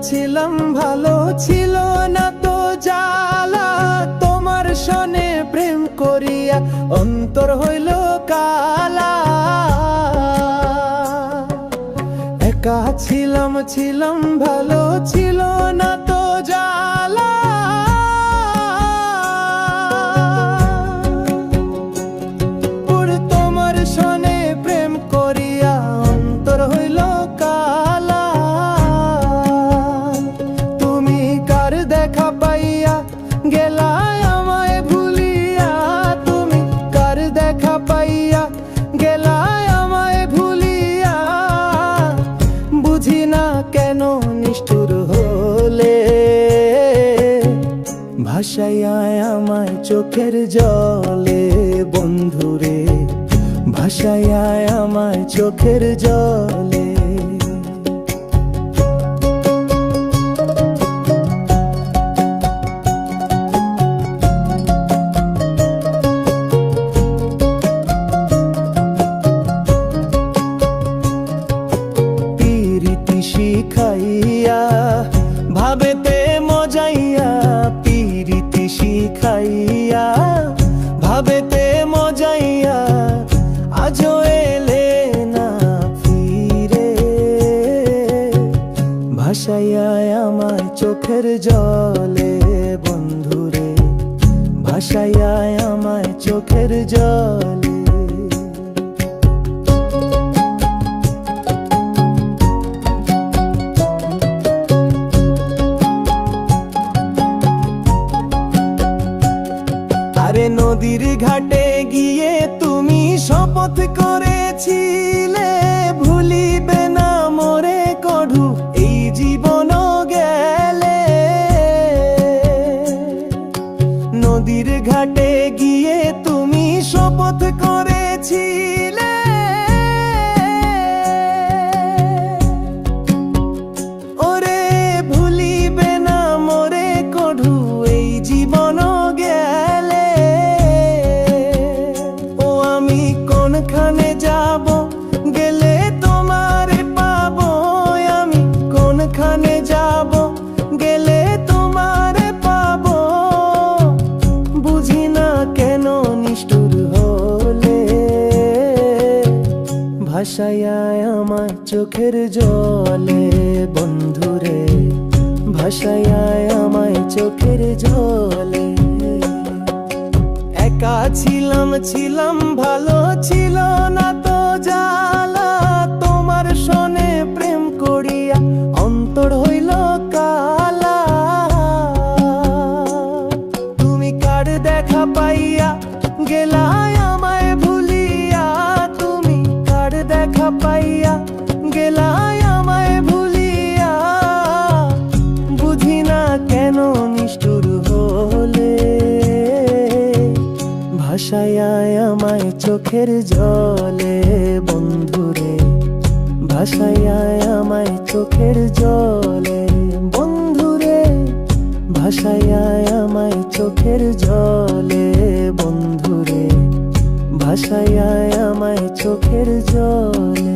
ছিলাম ভালো, ছিল না তো জ্বালা। তোমার সনে প্রেম করিয়া অন্তর হইল কালা। একা ছিলাম ভালো, ছিল না তো জ্বালা। তোমার সনে প্রেম করিয়া অন্তর হইল কালা। তুমি কার দেখা পাইয়া গেলায় আমায় ভুলিয়া। তুমি কার দেখা পাইয়া গেলায় আমায় ভুলিয়া। বুঝি না কেন নিষ্ঠুর হলে, ভাসাইয়া আমায় চোখের জলে। বন্ধুরে ভাসাইয়া আমায় চোখের জলে। পিরিতি শিখাইয়া ভাবেতে মজাইয়া। পিরিতি শিখাইয়া ভাবেতে মজাইয়া। আজও এলে না ফিরে, ভাসাইয়া আমায় চোখের জলে। বন্ধুরে ভাসাইয়া আমায় চোখের জলে। আরে নদীর ঘাটে গিয়ে তুমি শপথ করেছিলে, ভুলিবে না মোরে কঢু এই জীবন গেলে। নদীর ঘাটে গিয়ে তুমি শপথ করেছিলে, ওরে ভুলিবে না মোরে কঢু এই জীবন গেলে। কোনখানে যাব গেলে তোমারে পাবো। আমি কোনখানে যাব গেলে তোমারে পাবো। বুঝি না কেন নিষ্ঠুর হলে, ভাসাইয়া আমায় চোখের জলে। বন্ধুরে ভাসাইয়া আমায় চোখের জলে। একা ছিলাম ভালো, ছিল না তো জ্বালা। তোমার সনে প্রেম করিয়া অন্তর হইল কালা। তুমি কার দেখা পাইয়া গেলায় আমায় ভুলিয়া। তুমি কার দেখা পাইয়া গেলায় আমায় ভুলিয়া। বুঝি না কেন নিষ্ঠুর হলে, ভাসাইয়া আমায় চোখের জলে। বন্ধুরে ভাসাইয়া আমায় চোখের জলে। বন্ধুরে ভাসাইয়া আমায় চোখের জলে। বন্ধুরে ভাসাইয়া আমায় চোখের জলে।